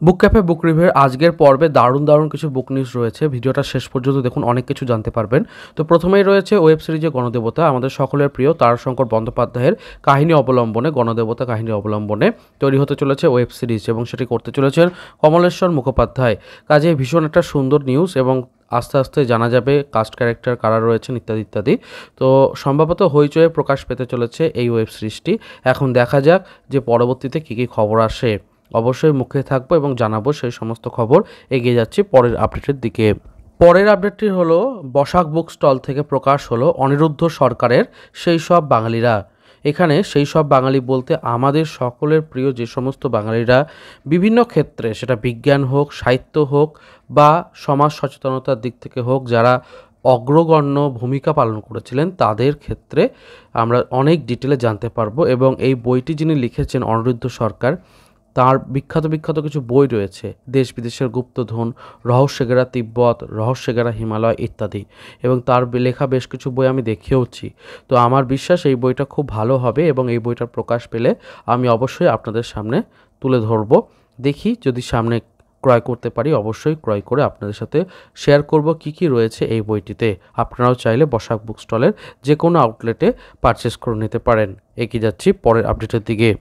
বুক cafe বুক রিভিউর আজকের পর্বে দারুণ কিছু বুক নিউজ রয়েছে। ভিডিওটা শেষ পর্যন্ত দেখুন, অনেক কিছু জানতে পারবেন। তো প্রথমেই রয়েছে ওয়েব সিরিজে গণদেবতা, আমাদের সকলের প্রিয় তারাশঙ্কর বন্দ্যোপাধ্যায়ের কাহিনী অবলম্বনে, গণদেবতা কাহিনী অবলম্বনে তৈরি হতে চলেছে ওয়েব সিরিজ, এবং সেটি করতে চলেছেন কমলেশ্বর মুখোপাধ্যায়। কাজে ভীষণ একটা সুন্দর নিউজ, এবং আস্তে আস্তে জানা যাবে কাস্ট ক্যারেক্টার কারা রয়েছেন ইত্যাদি ইত্যাদি। তো সম্ভবত হইচয়ে প্রকাশ পেতে চলেছে এই ওয়েব সিরিজটি। এখন দেখা যাক যে পরবর্তীতে কী কী খবর আসে। অবশ্যই মুখে থাকবো এবং জানাবো সেই সমস্ত খবর। এগিয়ে যাচ্ছি পরের আপডেটের দিকে। পরের আপডেটটি হলো বসাক বুক স্টল থেকে প্রকাশ হলো অনিরুদ্ধ সরকারের সেই সব বাঙালিরা। এখানে সেই সব বাঙালি বলতে আমাদের সকলের প্রিয় যে সমস্ত বাঙালিরা বিভিন্ন ক্ষেত্রে, সেটা বিজ্ঞান হোক, সাহিত্য হোক বা সমাজ সচেতনতার দিক থেকে হোক, যারা অগ্রগণ্য ভূমিকা পালন করেছিলেন, তাদের ক্ষেত্রে আমরা অনেক ডিটেলে জানতে পারবো। এবং এই বইটি যিনি লিখেছেন অনিরুদ্ধ সরকার, তার বিখ্যাত কিছু বই রয়েছে, দেশ বিদেশের গুপ্তধন, রহস্যঘেরা তিব্বত, রহস্যঘেরা হিমালয় ইত্যাদি, এবং তার লেখা বেশ কিছু বই আমি দেখেওছি। তো আমার বিশ্বাস এই বইটা খুব ভালো হবে, এবং এই বইটার প্রকাশ পেলে আমি অবশ্যই আপনাদের সামনে তুলে ধরব। দেখি যদি সামনে ক্রয় করতে পারি, অবশ্যই ক্রয় করে আপনাদের সাথে শেয়ার করব কী কী রয়েছে এই বইটিতে। আপনারাও চাইলে বসাক বুক স্টলের যে কোনো আউটলেটে পারচেস করে নিতে পারেন। এগিয়ে যাচ্ছি পরের আপডেটের দিকে।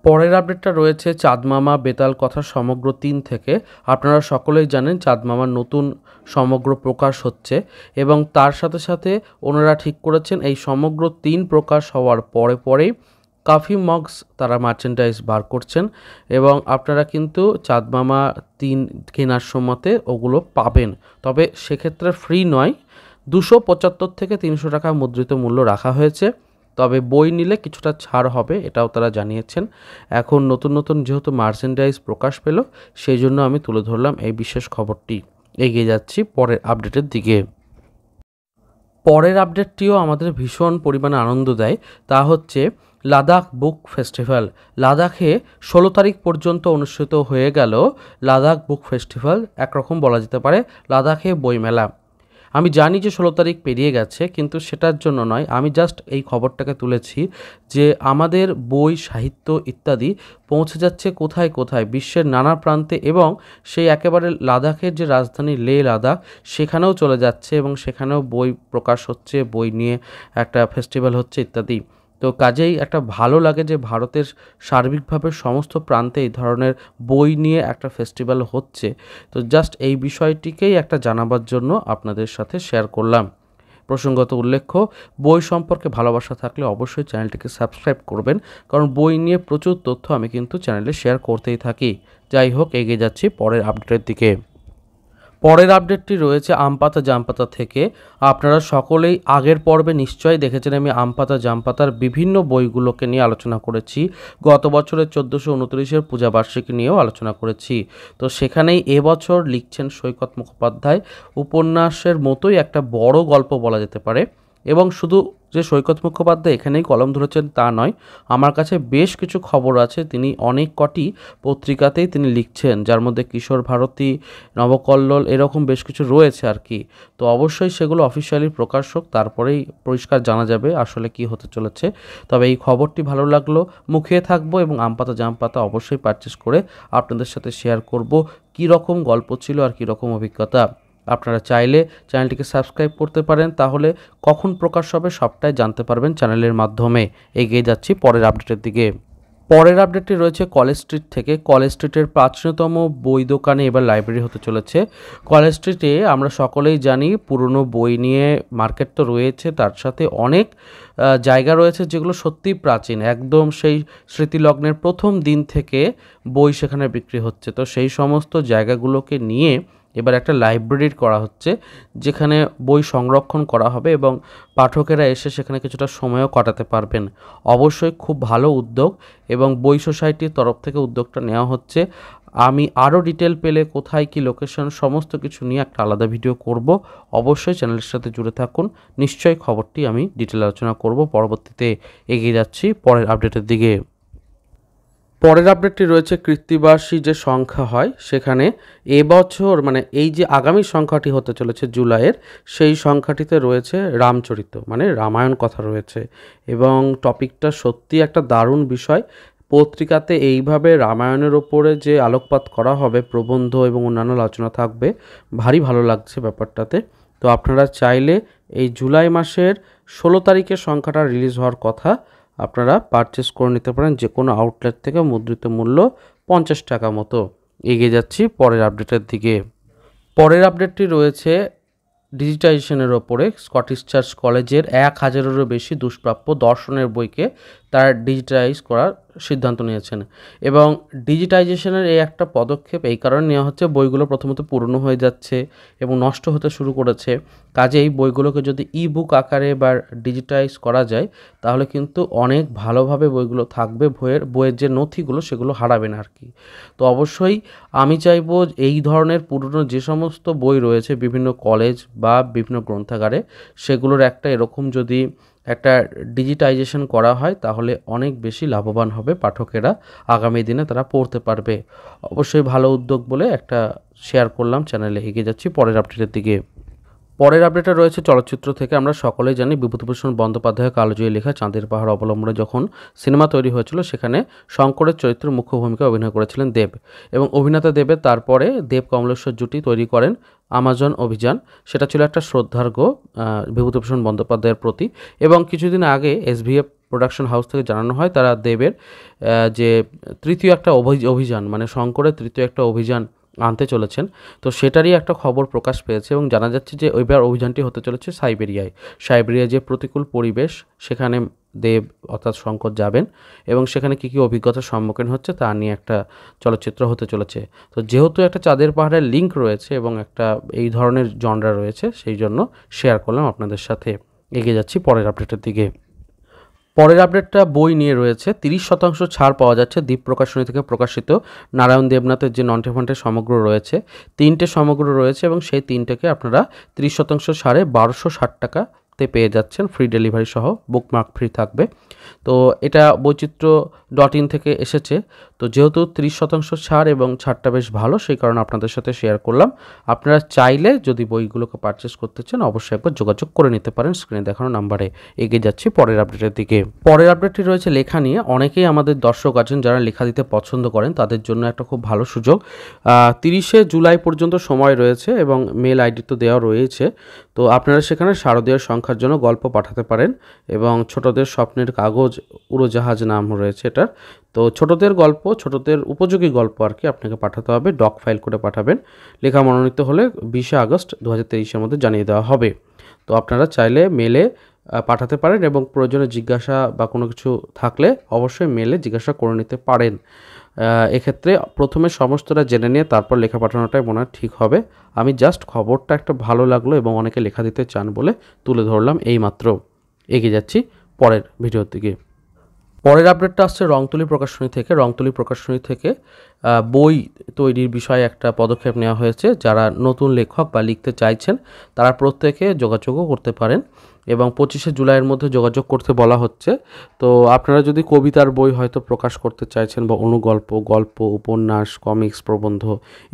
পরের আপডেটটা রয়েছে চাঁদমামা বেতাল কথা সমগ্র 3 থেকে। আপনারা সকলেই জানেন চাঁদমামার নতুন সমগ্র প্রকাশ হচ্ছে, এবং তার সাথে সাথে ওনারা ঠিক করেছেন এই সমগ্র 3 প্রকাশ হওয়ার পরেই কফি মগস তারা মার্চেন্ডাইজ বার করছেন, এবং আপনারা কিন্তু চাঁদমামা 3 কেনার সময়তে ওগুলো পাবেন। তবে সেক্ষেত্রে ফ্রি নয়, 275 থেকে 300 টাকা মুদ্রিত মূল্য রাখা হয়েছে। তবে বই নিলে কিছুটা ছাড় হবে, এটাও তারা জানিয়েছেন। এখন নতুন যেহেতু মার্চেন্ডাইজ প্রকাশ পেল, সেই জন্য আমি তুলে ধরলাম এই বিশেষ খবরটি। এগিয়ে যাচ্ছি পরের আপডেটের দিকে। পরের আপডেটটিও আমাদের ভীষণ পরিমাণে আনন্দ দেয়। তা হচ্ছে লাদাখ বুক ফেস্টিভ্যাল। লাদাখে 16 তারিখ পর্যন্ত অনুষ্ঠিত হয়ে গেল লাদাখ বুক ফেস্টিভ্যাল, একরকম বলা যেতে পারে লাদাখে বইমেলা। আমি জানি যে 16 তারিখ পেরিয়ে গেছে, কিন্তু সেটার জন্য নয়, আমি জাস্ট এই খবরটাকে তুলেছি যে আমাদের বই, সাহিত্য ইত্যাদি পৌঁছে যাচ্ছে কোথায় বিশ্বের নানা প্রান্তে, এবং সেই একেবারে লাদাখের যে রাজধানী লে লাদাখ, সেখানেও চলে যাচ্ছে, এবং সেখানেও বই প্রকাশ হচ্ছে, বই নিয়ে একটা ফেস্টিভ্যাল হচ্ছে ইত্যাদি। তো কাজেই একটা ভালো লাগে যে ভারতের সার্বিকভাবে সমস্ত প্রান্তে এই ধরনের বই নিয়ে একটা ফেস্টিভ্যাল হচ্ছে। তো জাস্ট এই বিষয়টিকেই একটা জানাবার জন্য আপনাদের সাথে শেয়ার করলাম। প্রসঙ্গত উল্লেখ্য, বই সম্পর্কে ভালোবাসা থাকলে অবশ্যই চ্যানেলটিকে সাবস্ক্রাইব করবেন, কারণ বই নিয়ে প্রচুর তথ্য আমি কিন্তু চ্যানেলে শেয়ার করতেই থাকি। যাই হোক, এগিয়ে যাচ্ছি পরের আপডেটের দিকে। পরের আপডেটটি রয়েছে আমপাতা জামপাতা থেকে। আপনারা সকলেই আগের পর্বে নিশ্চয়ই দেখেছেন আমি আমপাতা জামপাতার বিভিন্ন বইগুলোকে নিয়ে আলোচনা করেছি। গত বছরের 1429 পূজাবার্ষিকী নিয়েও আলোচনা করেছি। তো সেখানেই এবছর লিখছেন সৈকত মুখোপাধ্যায়। উপন্যাসের মতোই একটা বড় গল্প বলা যেতে পারে, এবং শুধু যে সৈকত মুখোপাধ্যায় এখানেই কলম ধরেছেন তা নয়, আমার কাছে বেশ কিছু খবর আছে তিনি অনেক কটি পত্রিকাতেই তিনি লিখছেন, যার মধ্যে কিশোর ভারতী, নবকল্লোল এরকম বেশ কিছু রয়েছে আর কি। তো অবশ্যই সেগুলো অফিসিয়ালি প্রকাশ হোক, তারপরেই পরিষ্কার জানা যাবে আসলে কি হতে চলেছে। তবে এই খবরটি ভালো লাগলো, মুখিয়ে থাকবো, এবং আমপাতা জামপাতা অবশ্যই পারচেস করে আপনাদের সাথে শেয়ার করব কী রকম গল্প ছিল আর কী রকম অভিজ্ঞতা। আপনারা চাইলে চ্যানেলটিকে সাবস্ক্রাইব করতে পারেন, তাহলে কখন প্রকাশ হবে সবটাই জানতে পারবেন চ্যানেলের মাধ্যমে। এগিয়ে যাচ্ছি পরের আপডেটের দিকে। পরের আপডেটটি রয়েছে কলেজ স্ট্রিট থেকে। কলেজ স্ট্রিটের প্রাচীনতম বই দোকানে এবার লাইব্রেরি হতে চলেছে। কলেজ স্ট্রিটে আমরা সকলেই জানি পুরনো বই নিয়ে মার্কেট তো রয়েছে, তার সাথে অনেক জায়গা রয়েছে যেগুলো সত্যিই প্রাচীন, একদম সেই স্মৃতিলগ্নের প্রথম দিন থেকে বই সেখানে বিক্রি হচ্ছে। তো সেই সমস্ত জায়গাগুলোকে নিয়ে এবার একটা লাইব্রেরি করা হচ্ছে, যেখানে বই সংরক্ষণ করা হবে, এবং পাঠকেরা এসে সেখানে কিছুটা সময়ও কাটাতে পারবেন। অবশ্যই খুব ভালো উদ্যোগ, এবং বই সোসাইটির তরফ থেকে উদ্যোগটা নেওয়া হচ্ছে। আমি আরও ডিটেল পেলে কোথায় কি লোকেশন সমস্ত কিছু নিয়ে একটা আলাদা ভিডিও করব। অবশ্যই চ্যানেলের সাথে জুড়ে থাকুন, নিশ্চয়ই খবরটি আমি ডিটেল আলোচনা করব পরবর্তীতে। এগিয়ে যাচ্ছি পরের আপডেটের দিকে। পরের আপডেটটি রয়েছে কৃত্তিবাসী যে সংখ্যা হয় সেখানে এবছর, মানে এই যে আগামী সংখ্যাটি হতে চলেছে জুলাইয়ের, সেই সংখ্যাটিতে রয়েছে রামচরিত, মানে রামায়ণ কথা রয়েছে, এবং টপিকটা সত্যি একটা দারুণ বিষয়। পত্রিকাতে এইভাবে রামায়ণের ওপরে যে আলোকপাত করা হবে, প্রবন্ধ এবং অন্যান্য আলোচনা থাকবে, ভারী ভালো লাগছে ব্যাপারটাতে। তো আপনারা চাইলে এই জুলাই মাসের 16 তারিখের সংখ্যাটা রিলিজ হওয়ার কথা, আপনারা পারচেস করে নিতে পারেন যে কোনো আউটলেট থেকে। মুদ্রিত মূল্য 50 টাকা মতো। এগিয়ে যাচ্ছি পরের আপডেটের দিকে। পরের আপডেটটি রয়েছে ডিজিটাইজেশনের ওপরে। স্কটিশ চার্চ কলেজের 1000-এরও বেশি দুষ্প্রাপ্য দর্শনের বইকে তারা ডিজিটাইজ করার সিদ্ধান্ত নিয়েছেন, এবং ডিজিটাইজেশনের এই একটা পদক্ষেপ এই কারণে নেওয়া হচ্ছে, বইগুলো প্রথমত পুরনো হয়ে যাচ্ছে এবং নষ্ট হতে শুরু করেছে। কাজেই বইগুলোকে যদি ই বুক আকারে বা ডিজিটাইজ করা যায় তাহলে কিন্তু অনেক ভালোভাবে বইগুলো থাকবে, বইয়ের যে নথিগুলো সেগুলো হারাবে না আর কি। তো অবশ্যই আমি চাইবো এই ধরনের পুরনো যে সমস্ত বই রয়েছে বিভিন্ন কলেজ বা বিভিন্ন গ্রন্থাগারে, সেগুলোর একটা এরকম যদি একটা ডিজিটাইজেশন করা হয় তাহলে অনেক বেশি লাভবান হবে পাঠকেরা, আগামী দিনে তারা পড়তে পারবে। অবশ্যই ভালো উদ্যোগ বলে একটা শেয়ার করলাম চ্যানেলে। এগিয়ে যাচ্ছি পরের আপডেটের দিকে। পরের আপডেটটা রয়েছে চলচ্চিত্র থেকে। আমরা সকলেই জানি বিভূতিভূষণ বন্দ্যোপাধ্যায়ের কালজয়ী লেখা চাঁদের পাহাড় অবলম্বনে যখন সিনেমা তৈরি হয়েছিল, সেখানে শঙ্করের চরিত্রে মুখ্য ভূমিকায় অভিনয় করেছিলেন দেব, এবং অভিনেতা দেবের তারপরে দেব কমলেশ্বর জুটি তৈরি করেন আমাজন অভিযান। সেটা ছিল একটা শ্রদ্ধার্ঘ্য বিভূতিভূষণ বন্দ্যোপাধ্যায়ের প্রতি। এবং কিছুদিন আগে SVF প্রোডাকশন হাউস থেকে জানানো হয় তারা দেবের যে তৃতীয় একটা অভিযান, মানে শঙ্করের তৃতীয় একটা অভিযান আনতে চলেছেন। তো সেটারই একটা খবর প্রকাশ পেয়েছে এবং জানা যাচ্ছে যে ওইবার অভিযানটি হতে চলেছে সাইবেরিয়ায় যে প্রতিকূল পরিবেশ, সেখানে দেব অর্থাৎ শঙ্কর যাবেন এবং সেখানে কী কী অভিজ্ঞতার সম্মুখীন হচ্ছে তা নিয়ে একটা চলচ্চিত্র হতে চলেছে। তো যেহেতু একটা চাঁদের পাহাড়ের লিঙ্ক রয়েছে এবং একটা এই ধরনের জনরা রয়েছে, সেই জন্য শেয়ার করলাম আপনাদের সাথে। এগিয়ে যাচ্ছি পরের আপডেটের দিকে। পরের আপডেটটা বই নিয়ে রয়েছে। 30% ছাড় পাওয়া যাচ্ছে দীপ প্রকাশনী থেকে প্রকাশিত নারায়ণ দেবনাথের যে নন্টে ফন্টে সমগ্র রয়েছে, 3টে সমগ্র রয়েছে এবং সেই 3টেকে আপনারা 30% ছাড়ে 1260 টাকাতে পেয়ে যাচ্ছেন, ফ্রি ডেলিভারি সহ, বুকমার্ক ফ্রি থাকবে। তো এটা বৈচিত্র্য.in থেকে এসেছে। তো যেহেতু 30% ছাড় এবং ছাড়টা বেশ ভালো, সেই কারণে আপনাদের সাথে শেয়ার করলাম। আপনারা চাইলে যদি বইগুলোকে পারচেস করতে চান অবশ্যই একবার যোগাযোগ করে নিতে পারেন স্ক্রিনে দেখানো নাম্বারে। এগিয়ে যাচ্ছি পরের আপডেটের দিকে। পরের আপডেটটি রয়েছে লেখা নিয়ে। অনেকেই আমাদের দর্শক আছেন যারা লেখা দিতে পছন্দ করেন, তাদের জন্য একটা খুব ভালো সুযোগ। 30শে জুলাই পর্যন্ত সময় রয়েছে এবং মেল আইডি তো দেওয়া রয়েছে। তো আপনারা সেখানে শারদীয় সংখ্যার জন্য গল্প পাঠাতে পারেন, এবং ছোটদের স্বপ্নের কাগজ উড়োজাহাজ নাম রয়েছে এটার। তো ছোটদের গল্প, ছোটদের উপযোগী গল্প আর কি আপনাকে পাঠাতে হবে, ডক ফাইল করে পাঠাবেন। লেখা মনোনীত হলে 20শে আগস্ট 2023-এর মধ্যে জানিয়ে দেওয়া হবে। তো আপনারা চাইলে মেলে পাঠাতে পারেন এবং প্রয়োজনে জিজ্ঞাসা বা কোনো কিছু থাকলে অবশ্যই মেলে জিজ্ঞাসা করে নিতে পারেন। এক্ষেত্রে প্রথমে সমস্তটা জেনে নিয়ে তারপর লেখা পাঠানোটাই মনে হয় ঠিক হবে। আমি জাস্ট খবরটা একটা ভালো লাগলো এবং অনেকে লেখা দিতে চান বলে তুলে ধরলাম এইমাত্র। এগিয়ে যাচ্ছি পরের ভিডিওর দিকে। পরের আপডেটটা আসছে রংতুলি প্রকাশনী থেকে। রংতুলি প্রকাশনী থেকে বই তৈরির বিষয়ে একটা পদক্ষেপ নেওয়া হয়েছে। যারা নতুন লেখক বা লিখতে চাইছেন তারা প্রত্যেকে যোগাযোগও করতে পারেন এবং 25শে জুলাইয়ের মধ্যে যোগাযোগ করতে বলা হচ্ছে। তো আপনারা যদি কবিতার বই হয়তো প্রকাশ করতে চাইছেন বা অনুগল্প, গল্প, উপন্যাস, কমিক্স, প্রবন্ধ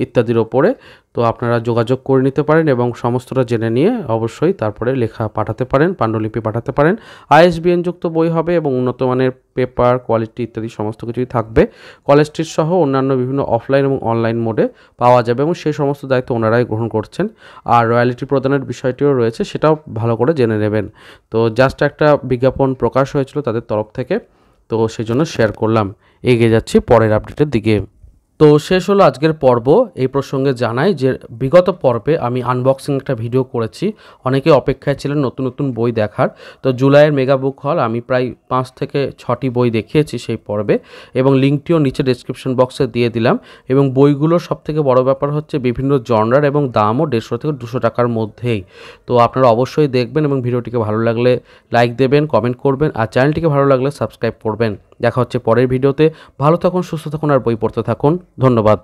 ইত্যাদির ওপরে, তো আপনারা যোগাযোগ করে নিতে পারেন এবং সমস্তটা জেনে নিয়ে অবশ্যই তারপরে লেখা পাঠাতে পারেন, পাণ্ডুলিপি পাঠাতে পারেন। ISBN যুক্ত বই হবে এবং উন্নত মানের পেপার, কোয়ালিটি ইত্যাদি সমস্ত কিছুই থাকবে। কলেজ স্ট্রিট সহ অন্যান্য বিভিন্ন অফলাইন এবং অনলাইন মোডে পাওয়া যাবে এবং সেই সমস্ত দায়িত্ব ওনারাই গ্রহণ করছেন। আর রয়্যালিটি প্রদানের বিষয়টিও রয়েছে, সেটাও ভালো করে জেনে নেবেন। তো জাস্ট একটা বিজ্ঞাপন প্রকাশ হয়েছিল তাদের তরফ থেকে, তো সেই জন্য শেয়ার করলাম। এগিয়ে যাচ্ছি পরের আপডেটের দিকে। তো শেষ হলো আজকের পর্ব। এই প্রসঙ্গে জানাই যে বিগত পর্বে আমি আনবক্সিং একটা ভিডিও করেছি, অনেকে অপেক্ষায় ছিলেন নতুন নতুন বই দেখার। তো জুলাইয়ের মেগা বুক হল আমি প্রায় 5 থেকে 6টি বই দেখিয়েছি সেই পর্বে, এবং লিঙ্কটিও নিচে ডেসক্রিপশন বক্সে দিয়ে দিলাম। এবং বইগুলোর সবথেকে বড় ব্যাপার হচ্ছে বিভিন্ন জনরার এবং দামও 150 থেকে 200 টাকার মধ্যেই। তো আপনারা অবশ্যই দেখবেন এবং ভিডিওটিকে ভালো লাগলে লাইক দেবেন, কমেন্ট করবেন, আর চ্যানেলটিকে ভালো লাগলে সাবস্ক্রাইব করবেন। দেখা হচ্ছে পরের ভিডিওতে। ভালো থাকুন, সুস্থ থাকুন আর বই পড়তে থাকুন। ধন্যবাদ।